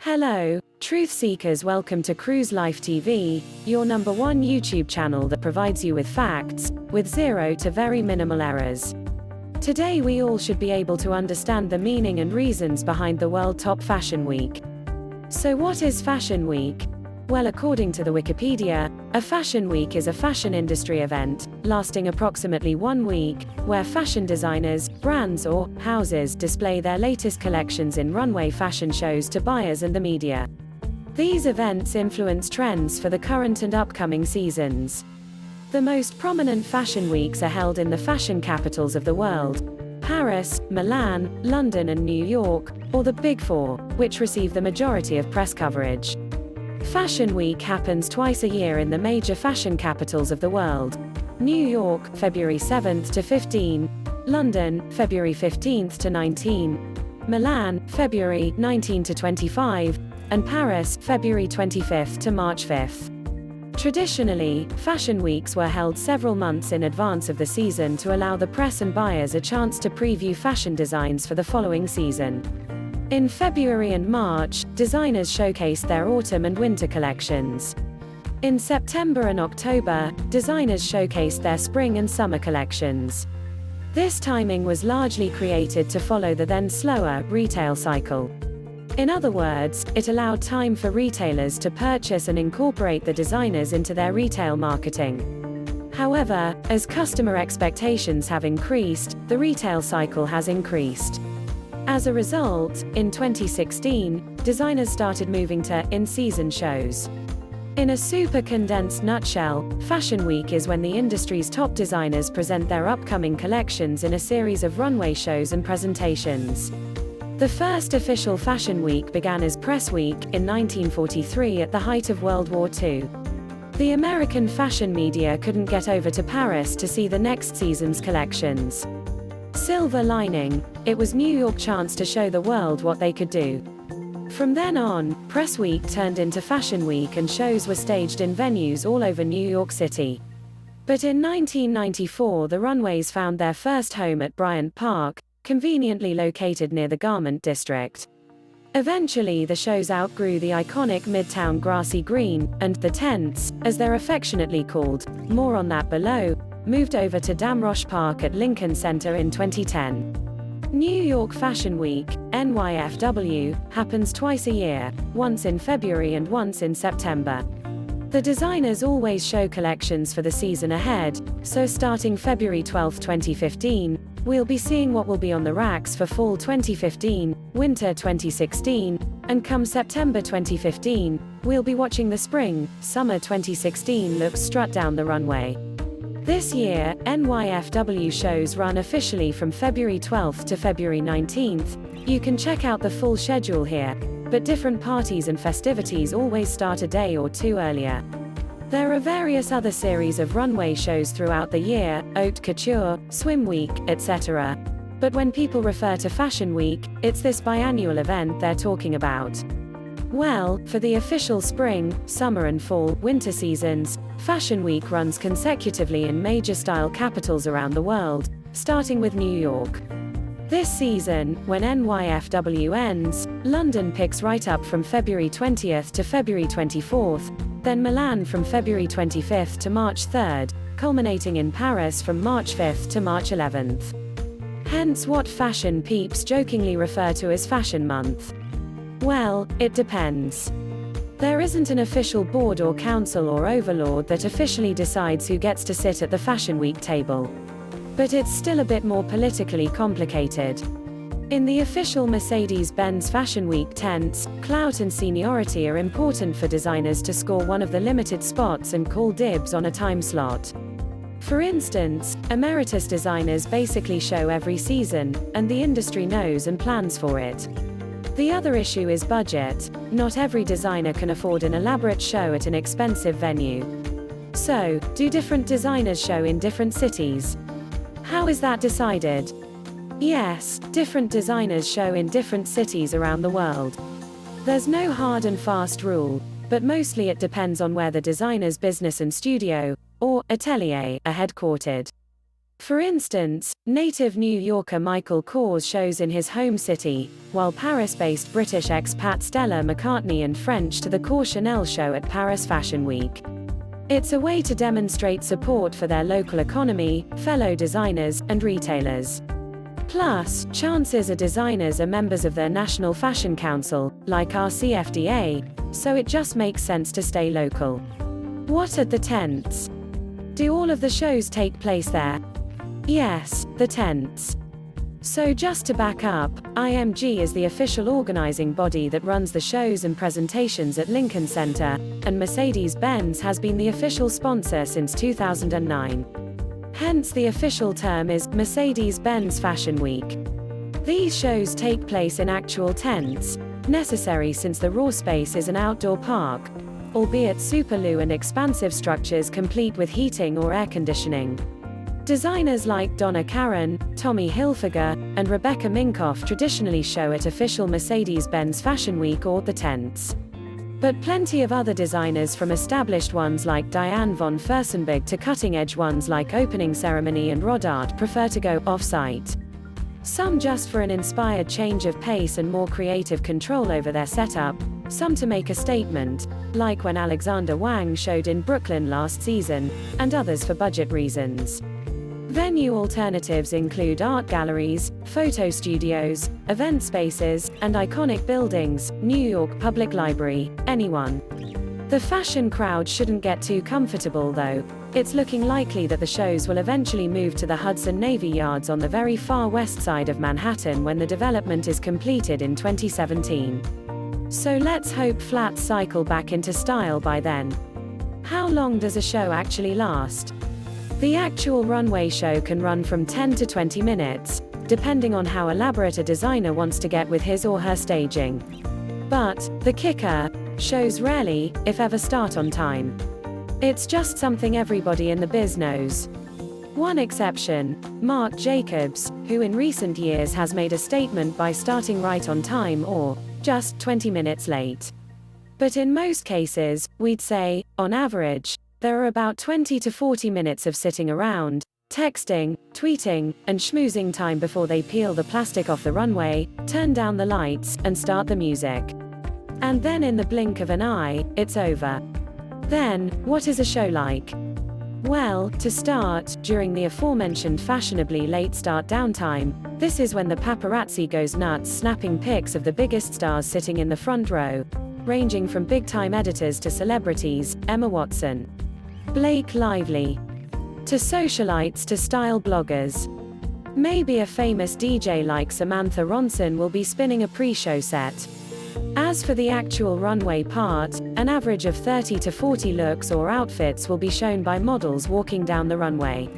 Hello, truth seekers, welcome to krouzzlife TV, your #1 YouTube channel that provides you with facts, with zero to very minimal errors. Today we all should be able to understand the meaning and reasons behind the World Top Fashion Week. So what is Fashion Week? Well, according to the Wikipedia, a fashion week is a fashion industry event, lasting approximately 1 week, where fashion designers, brands or houses display their latest collections in runway fashion shows to buyers and the media. These events influence trends for the current and upcoming seasons. The most prominent fashion weeks are held in the fashion capitals of the world: Paris, Milan, London and New York, or the Big Four, which receive the majority of press coverage. Fashion Week happens twice a year in the major fashion capitals of the world: New York, February 7th to 15, London, February 15th to 19, Milan, February 19 to 25, and Paris, February 25th to March 5th. Traditionally, fashion weeks were held several months in advance of the season to allow the press and buyers a chance to preview fashion designs for the following season. In February and March, designers showcased their autumn and winter collections. In September and October, designers showcased their spring and summer collections. This timing was largely created to follow the then slower retail cycle. In other words, it allowed time for retailers to purchase and incorporate the designers into their retail marketing. However, as customer expectations have increased, the retail cycle has increased. As a result, in 2016, designers started moving to in-season shows. In a super condensed nutshell, Fashion Week is when the industry's top designers present their upcoming collections in a series of runway shows and presentations. The first official Fashion Week began as Press Week in 1943 at the height of World War II. The American fashion media couldn't get over to Paris to see the next season's collections. Silver lining, it was New York's chance to show the world what they could do. From then on, Press Week turned into Fashion Week and shows were staged in venues all over New York City. But in 1994 the runways found their first home at Bryant Park, conveniently located near the Garment District. Eventually the shows outgrew the iconic Midtown grassy green, and the tents, as they're affectionately called, more on that below, moved over to Damrosch Park at Lincoln Center in 2010. New York Fashion Week, NYFW, happens twice a year, once in February and once in September. The designers always show collections for the season ahead, so starting February 12, 2015, we'll be seeing what will be on the racks for Fall 2015, Winter 2016, and come September 2015, we'll be watching the Spring, Summer 2016 looks strut down the runway. This year, NYFW shows run officially from February 12th to February 19th. You can check out the full schedule here, but different parties and festivities always start a day or two earlier. There are various other series of runway shows throughout the year: Haute Couture, Swim Week, etc. But when people refer to Fashion Week, it's this biannual event they're talking about. Well, for the official spring, summer and fall, winter seasons, Fashion Week runs consecutively in major style capitals around the world, starting with New York. This season, when NYFW ends, London picks right up from February 20th to February 24th, then Milan from February 25th to March 3rd, culminating in Paris from March 5th to March 11th. Hence what fashion peeps jokingly refer to as Fashion Month. Well, it depends. There isn't an official board or council or overlord that officially decides who gets to sit at the Fashion Week table. But it's still a bit more politically complicated. In the official Mercedes-Benz Fashion Week tents, clout and seniority are important for designers to score one of the limited spots and call dibs on a time slot. For instance, emeritus designers basically show every season, and the industry knows and plans for it. The other issue is budget. Not every designer can afford an elaborate show at an expensive venue. So, do different designers show in different cities? How is that decided? Yes, different designers show in different cities around the world. There's no hard and fast rule, but mostly it depends on where the designer's business and studio, or atelier, are headquartered. For instance, native New Yorker Michael Kors shows in his home city, while Paris-based British expat Stella McCartney and French to the Kors Chanel show at Paris Fashion Week. It's a way to demonstrate support for their local economy, fellow designers, and retailers. Plus, chances are designers are members of their National Fashion Council, like our CFDA, so it just makes sense to stay local. What are the tents? Do all of the shows take place there? Yes, the tents. So just to back up, IMG is the official organizing body that runs the shows and presentations at Lincoln Center, and Mercedes-Benz has been the official sponsor since 2009. Hence the official term is Mercedes-Benz Fashion Week. These shows take place in actual tents, necessary since the raw space is an outdoor park, albeit superloo and expansive structures complete with heating or air conditioning. Designers like Donna Karan, Tommy Hilfiger, and Rebecca Minkoff traditionally show at official Mercedes-Benz Fashion Week or the tents. But plenty of other designers, from established ones like Diane von Furstenberg to cutting-edge ones like Opening Ceremony and Rodart, prefer to go off-site. Some just for an inspired change of pace and more creative control over their setup, some to make a statement, like when Alexander Wang showed in Brooklyn last season, and others for budget reasons. Venue alternatives include art galleries, photo studios, event spaces, and iconic buildings, New York Public Library, anyone. The fashion crowd shouldn't get too comfortable though. It's looking likely that the shows will eventually move to the Hudson Navy Yards on the very far west side of Manhattan when the development is completed in 2017. So let's hope flats cycle back into style by then. How long does a show actually last? The actual runway show can run from 10 to 20 minutes, depending on how elaborate a designer wants to get with his or her staging. But, the kicker, shows rarely, if ever, start on time. It's just something everybody in the biz knows. One exception, Marc Jacobs, who in recent years has made a statement by starting right on time or just 20 minutes late. But in most cases, we'd say, on average, there are about 20 to 40 minutes of sitting around, texting, tweeting, and schmoozing time before they peel the plastic off the runway, turn down the lights, and start the music. And then in the blink of an eye, it's over. Then, what is a show like? Well, to start, during the aforementioned fashionably late start downtime, this is when the paparazzi goes nuts snapping pics of the biggest stars sitting in the front row, ranging from big-time editors to celebrities, Emma Watson, Blake Lively, to socialites to style bloggers. Maybe a famous DJ like Samantha Ronson will be spinning a pre-show set. As for the actual runway part, an average of 30 to 40 looks or outfits will be shown by models walking down the runway.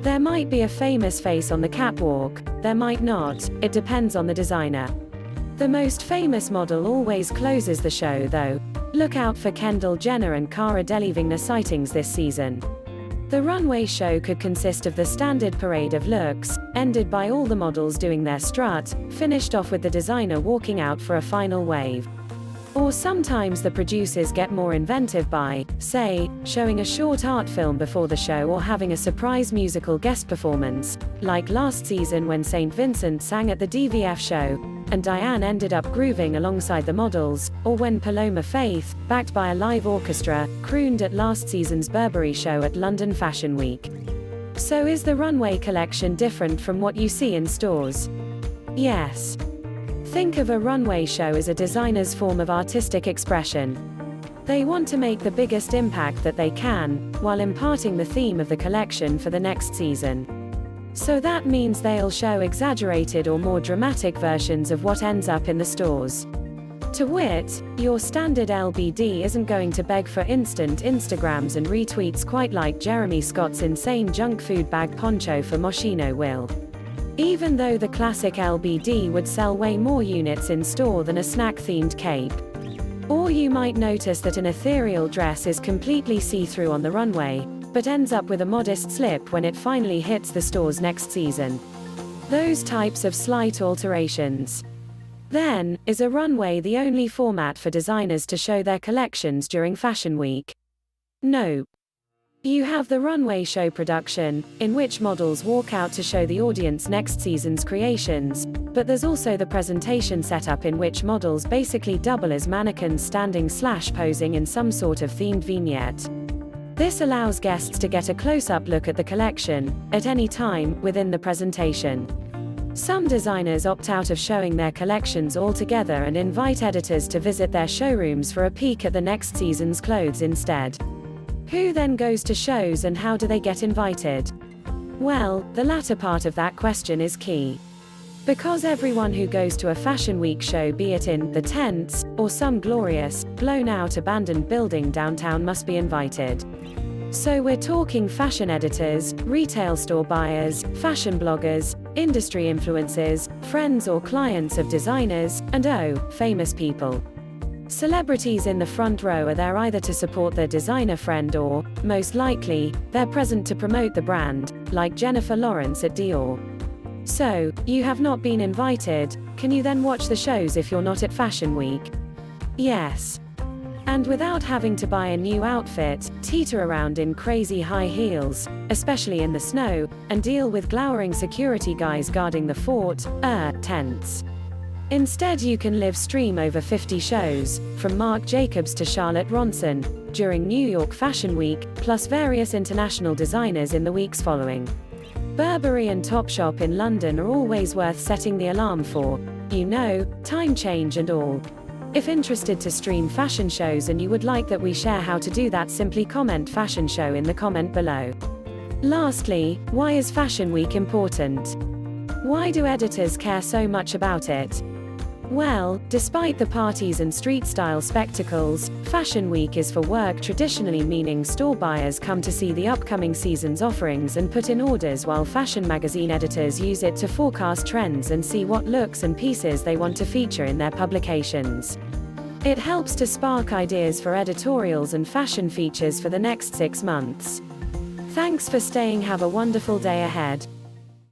There might be a famous face on the catwalk, there might not, it depends on the designer. The most famous model always closes the show though. Look out for Kendall Jenner and Cara Delevingne sightings this season. The runway show could consist of the standard parade of looks, ended by all the models doing their strut, finished off with the designer walking out for a final wave. Or sometimes the producers get more inventive by, say, showing a short art film before the show or having a surprise musical guest performance, like last season when St. Vincent sang at the DVF show, and Diane ended up grooving alongside the models, or when Paloma Faith, backed by a live orchestra, crooned at last season's Burberry show at London Fashion Week. So is the runway collection different from what you see in stores? Yes. Think of a runway show as a designer's form of artistic expression. They want to make the biggest impact that they can, while imparting the theme of the collection for the next season. So that means they'll show exaggerated or more dramatic versions of what ends up in the stores. To wit, your standard LBD isn't going to beg for instant Instagrams and retweets quite like Jeremy Scott's insane junk food bag poncho for Moschino will. Even though the classic LBD would sell way more units in store than a snack-themed cape. Or you might notice that an ethereal dress is completely see-through on the runway, but ends up with a modest slip when it finally hits the stores next season. Those types of slight alterations. Then, is a runway the only format for designers to show their collections during Fashion Week? No. You have the runway show production, in which models walk out to show the audience next season's creations, but there's also the presentation setup in which models basically double as mannequins standing/posing in some sort of themed vignette. This allows guests to get a close-up look at the collection, at any time, within the presentation. Some designers opt out of showing their collections altogether and invite editors to visit their showrooms for a peek at the next season's clothes instead. Who then goes to shows and how do they get invited? Well, the latter part of that question is key. Because everyone who goes to a Fashion Week show, be it in the tents, or some glorious, blown-out abandoned building downtown, must be invited. So we're talking fashion editors, retail store buyers, fashion bloggers, industry influencers, friends or clients of designers, and famous people. Celebrities in the front row are there either to support their designer friend or, most likely, they're present to promote the brand, like Jennifer Lawrence at Dior. So, you have not been invited. Can you then watch the shows if you're not at Fashion Week? Yes. And without having to buy a new outfit, teeter around in crazy high heels, especially in the snow, and deal with glowering security guys guarding the fort, tents. Instead, you can live stream over 50 shows, from Marc Jacobs to Charlotte Ronson, during New York Fashion Week, plus various international designers in the weeks following. Burberry and Topshop in London are always worth setting the alarm for, time change and all. If interested to stream fashion shows and you would like that we share how to do that, simply comment fashion show in the comment below. Lastly, why is Fashion Week important? Why do editors care so much about it? Well, despite the parties and street-style spectacles, Fashion Week is for work, traditionally meaning store buyers come to see the upcoming season's offerings and put in orders, while fashion magazine editors use it to forecast trends and see what looks and pieces they want to feature in their publications. It helps to spark ideas for editorials and fashion features for the next 6 months. Thanks for staying. Have a wonderful day ahead.